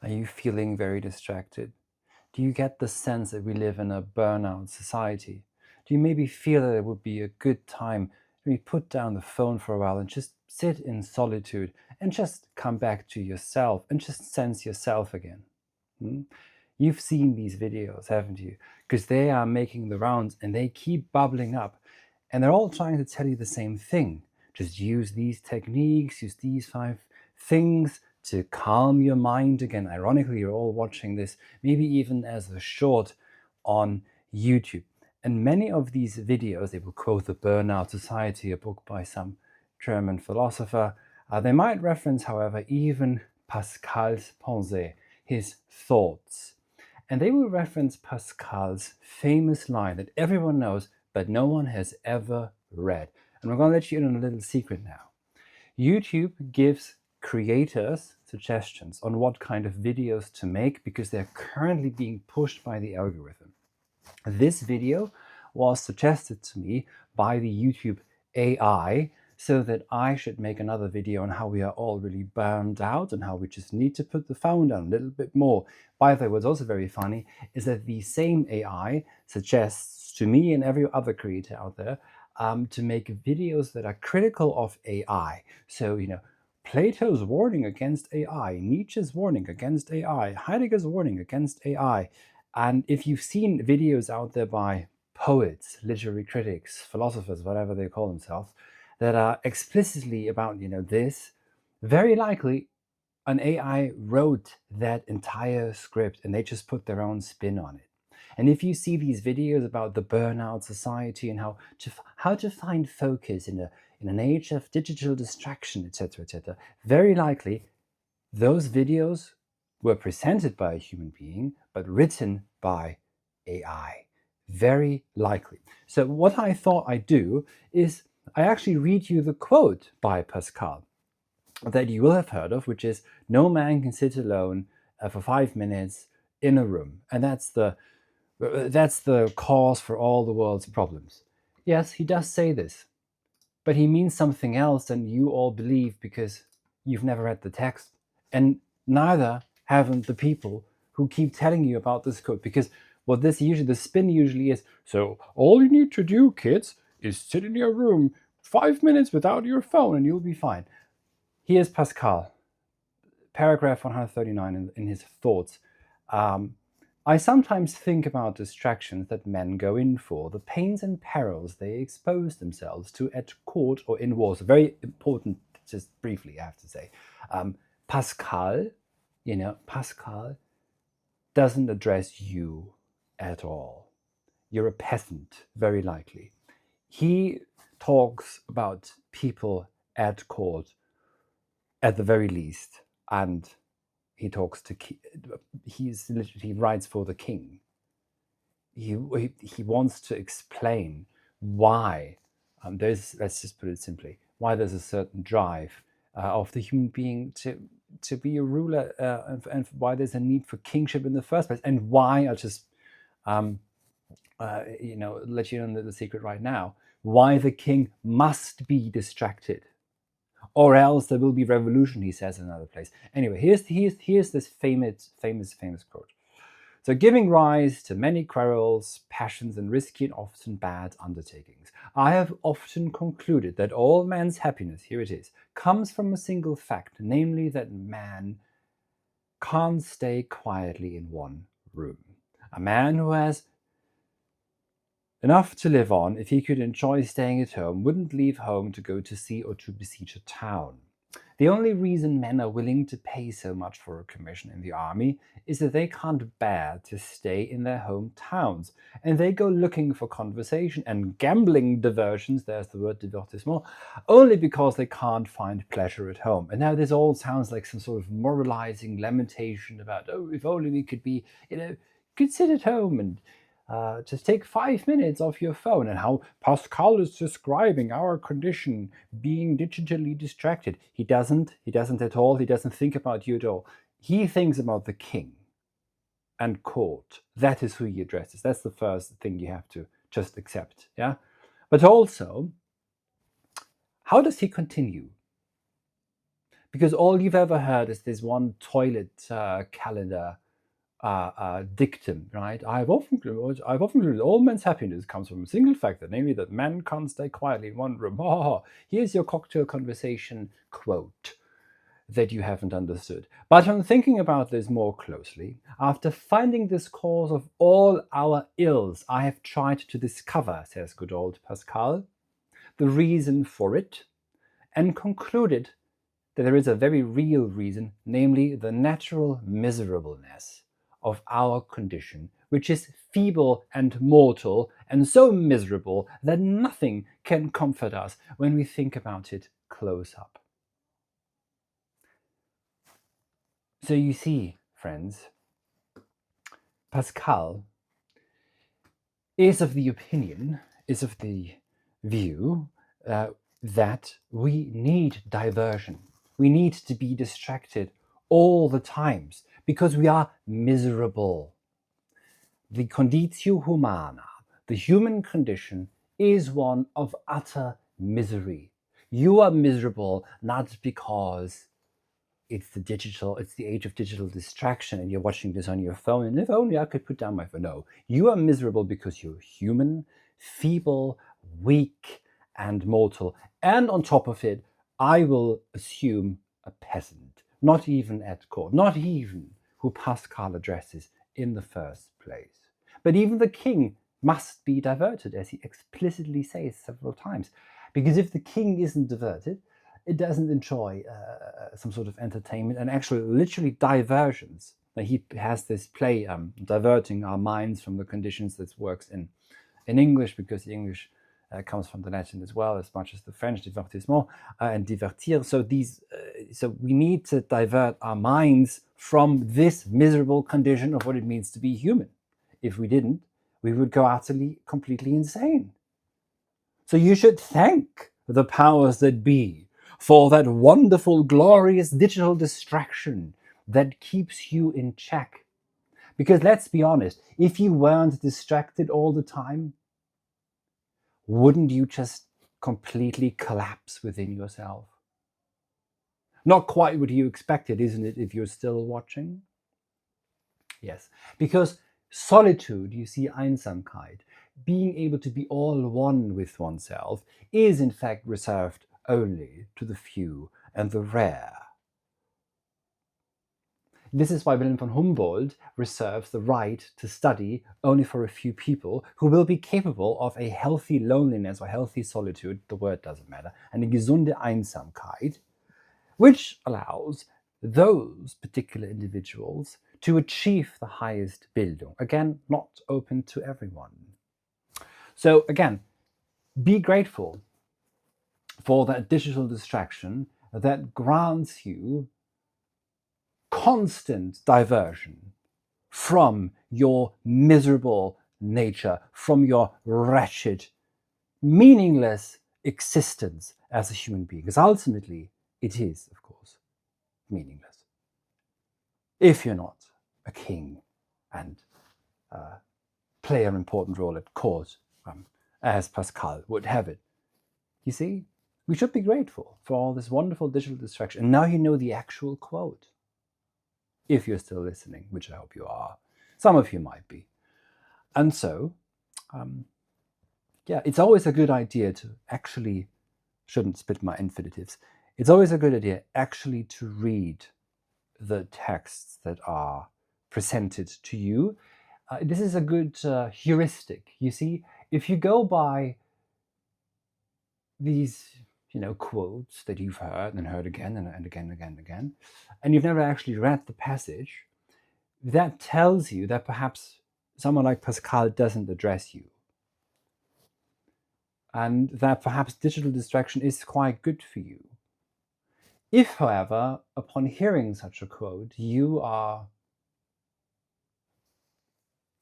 Are you feeling very distracted? Do you get the sense that we live in a burnout society? Do you maybe feel that it would be a good time to maybe put down the phone for a while and just sit in solitude and just come back to yourself and just sense yourself again? Hmm? You've seen these videos, haven't you? Because they are making the rounds and they keep bubbling up. And they're all trying to tell you the same thing. Just use these techniques, use these 5 things to calm your mind again. Ironically, you're all watching this, maybe even as a short on YouTube. And many of these videos, they will quote The Burnout Society, a book by some German philosopher. They might reference, however, even Pascal's pensée, his thoughts. And they will reference Pascal's famous line that everyone knows, but no one has ever read. And we're going to let you in on a little secret now. YouTube gives creators suggestions on what kind of videos to make because they're currently being pushed by the algorithm. This video was suggested to me by the YouTube AI so that I should make another video on how we are all really burned out and how we just need to put the phone down a little bit more. By the way, what's also very funny is that the same AI suggests to me and every other creator out there to make videos that are critical of AI. So, Plato's warning against AI, Nietzsche's warning against AI, Heidegger's warning against AI. And if you've seen videos out there by poets, literary critics, philosophers, whatever they call themselves, that are explicitly about, this, very likely an AI wrote that entire script and they just put their own spin on it. And if you see these videos about the burnout society and how to find focus in an age of digital distraction, etc., very likely those videos were presented by a human being, but written by AI. Very likely. So what I thought I'd do is I actually read you the quote by Pascal that you will have heard of, which is, "No man can sit alone for 5 minutes in a room." And that's the cause for all the world's problems. Yes, he does say this, but he means something else than you all believe because you've never read the text. And neither haven't the people who keep telling you about this quote. Because what the spin usually is, so all you need to do, kids, is sit in your room 5 minutes without your phone and you'll be fine. Here's Pascal, paragraph 139 in his thoughts. I sometimes think about distractions that men go in for, the pains and perils they expose themselves to at court or in wars. Very important, just briefly, I have to say. Pascal doesn't address you at all. You're a peasant, very likely. He talks about people at court, at the very least, and he talks to he writes for the king. He wants to explain why let's just put it simply, why there's a certain drive of the human being to be a ruler, and why there's a need for kingship in the first place, and why I'll just let you know the secret right now, why the king must be distracted, or else there will be revolution, he says in another place. Anyway, here's this famous quote. So, giving rise to many quarrels, passions, and risky and often bad undertakings, I have often concluded that all man's happiness, here it is, comes from a single fact, namely that man can't stay quietly in one room. A man who has enough to live on, if he could enjoy staying at home, wouldn't leave home to go to sea or to besiege a town. The only reason men are willing to pay so much for a commission in the army is that they can't bear to stay in their hometowns, and they go looking for conversation and gambling diversions, there's the word divertissement, only because they can't find pleasure at home. And now this all sounds like some sort of moralizing lamentation about, oh, if only we could be, could sit at home and just take 5 minutes off your phone, and how Pascal is describing our condition, being digitally distracted. He doesn't at all. He doesn't think about you at all. He thinks about the king and court. That is who he addresses. That's the first thing you have to just accept. Yeah. But also, how does he continue? Because all you've ever heard is this one toilet calendar dictum, right? I've often concluded all men's happiness comes from a single factor, namely that men can't stay quietly in one room. Here's your cocktail conversation quote that you haven't understood. But on thinking about this more closely, after finding this cause of all our ills, I have tried to discover, says good old Pascal, the reason for it, and concluded that there is a very real reason, namely the natural miserableness of our condition, which is feeble and mortal, and so miserable that nothing can comfort us when we think about it close up. So you see, friends, Pascal is of the opinion, is of the view that we need diversion. We need to be distracted all the times because we are miserable. The conditio humana, the human condition, is one of utter misery. You are miserable not because it's the age of digital distraction and you're watching this on your phone, and if only I could put down my phone. No, you are miserable because you're human, feeble, weak, and mortal. And on top of it, I will assume a peasant, not even at court, not even who Pascal addresses in the first place. But even the king must be diverted, as he explicitly says several times. Because if the king isn't diverted, it doesn't enjoy some sort of entertainment and actually literally diversions. Like he has this play diverting our minds from the conditions that works in English, because the English comes from the Latin as well, as much as the French divertissement and divertir. So we need to divert our minds from this miserable condition of what it means to be human. If we didn't, we would go utterly, completely insane. So you should thank the powers that be for that wonderful, glorious digital distraction that keeps you in check. Because let's be honest, if you weren't distracted all the time, wouldn't you just completely collapse within yourself? Not quite what you expected, isn't it, if you're still watching? Yes, because solitude, you see, Einsamkeit, being able to be all one with oneself, is in fact reserved only to the few and the rare. This is why Wilhelm von Humboldt reserves the right to study only for a few people who will be capable of a healthy loneliness or healthy solitude, the word doesn't matter, and a gesunde Einsamkeit, which allows those particular individuals to achieve the highest Bildung. Again, not open to everyone. So again, be grateful for that digital distraction that grants you constant diversion from your miserable nature, from your wretched, meaningless existence as a human being. Because ultimately, it is, of course, meaningless. If you're not a king and play an important role at court, as Pascal would have it. You see, we should be grateful for all this wonderful digital distraction. And now you know the actual quote. If you're still listening, which I hope you are. Some of you might be. And so, it's always a good idea to actually, shouldn't spit my infinitives, it's always a good idea actually to read the texts that are presented to you. This is a good heuristic. You see, if you go by these, quotes that you've heard and heard again and again and again and again, and you've never actually read the passage, that tells you that perhaps someone like Pascal doesn't address you. And that perhaps digital distraction is quite good for you. If, however, upon hearing such a quote,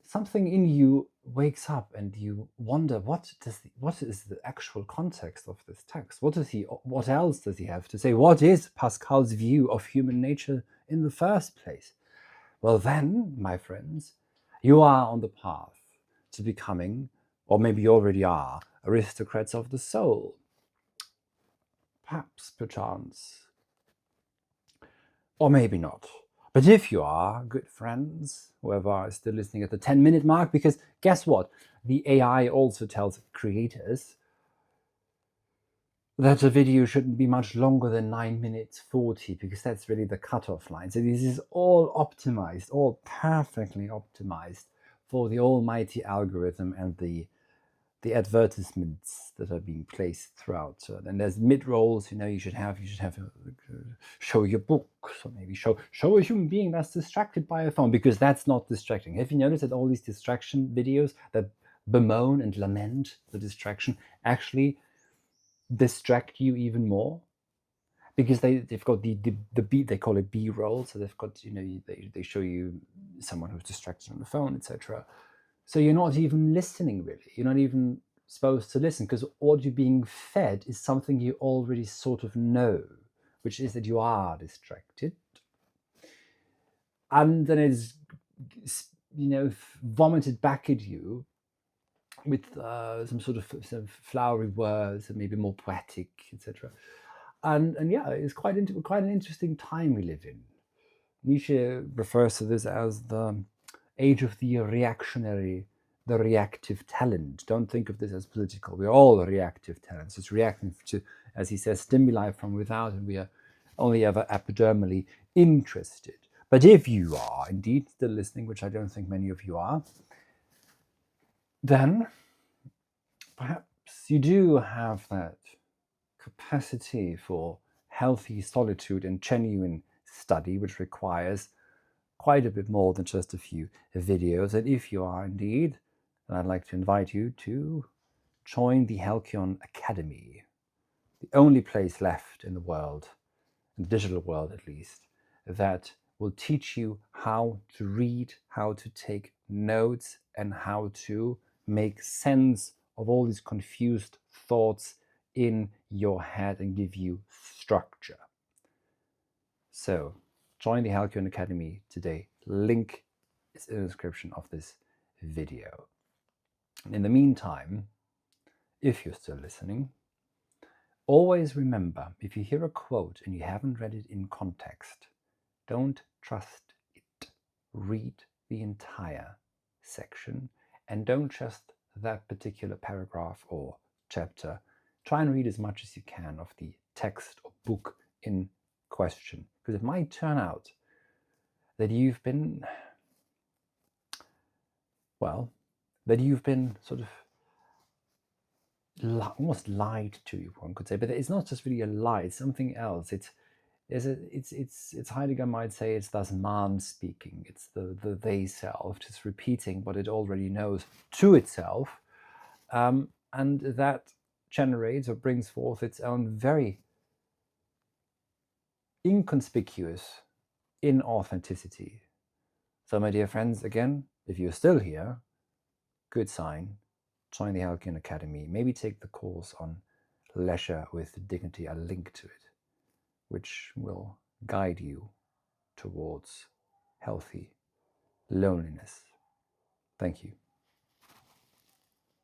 something in you wakes up and you wonder, what is the actual context of this text? What else does he have to say? What is Pascal's view of human nature in the first place? Well, then, my friends, you are on the path to becoming, or maybe you already are, aristocrats of the soul. Perhaps, perchance, Or maybe not. But if you are, good friends, whoever is still listening at the 10-minute mark, because guess what? The AI also tells creators that a video shouldn't be much longer than 9 minutes 40, because that's really the cutoff line. So this is all optimized, all perfectly optimized for the almighty algorithm and the advertisements that are being placed throughout. And there's mid-rolls, you should have show your books, or maybe show a human being that's distracted by a phone, because that's not distracting. Have you noticed that all these distraction videos that bemoan and lament the distraction actually distract you even more? Because they've got the B, they call it B-roll, so they've got, they show you someone who's distracted on the phone, etc. So you're not even listening, really. You're not even supposed to listen, because what you're being fed is something you already sort of know, which is that you are distracted. And then it's, vomited back at you with some sort of flowery words and maybe more poetic, etc. And yeah, it's quite an interesting time we live in. Nietzsche refers to this as the age of the reactionary, the reactive talent. Don't think of this as political. We're all reactive talents. It's reacting to, as he says, stimuli from without, and we are only ever epidermally interested. But if you are indeed still listening, which I don't think many of you are, then perhaps you do have that capacity for healthy solitude and genuine study, which requires quite a bit more than just a few videos. And if you are indeed, then I'd like to invite you to join the Halcyon Academy, the only place left in the world, in the digital world at least, that will teach you how to read, how to take notes, and how to make sense of all these confused thoughts in your head and give you structure. So join the Halcyon Academy today. Link is in the description of this video. And in the meantime, if you're still listening, always remember, if you hear a quote and you haven't read it in context, don't trust it. Read the entire section, and don't just that particular paragraph or chapter. Try and read as much as you can of the text or book in question, because it might turn out that you've been sort of almost lied to, one could say. But it's not just really a lie, it's something else. It's Heidegger might say it's das Man speaking. It's the they self just repeating what it already knows to itself, and that generates or brings forth its own very inconspicuous inauthenticity. So, my dear friends, again, if you're still here, good sign. Join the Halcyon Academy. Maybe take the course on leisure with dignity. I'll link to it, which will guide you towards healthy loneliness. Thank you.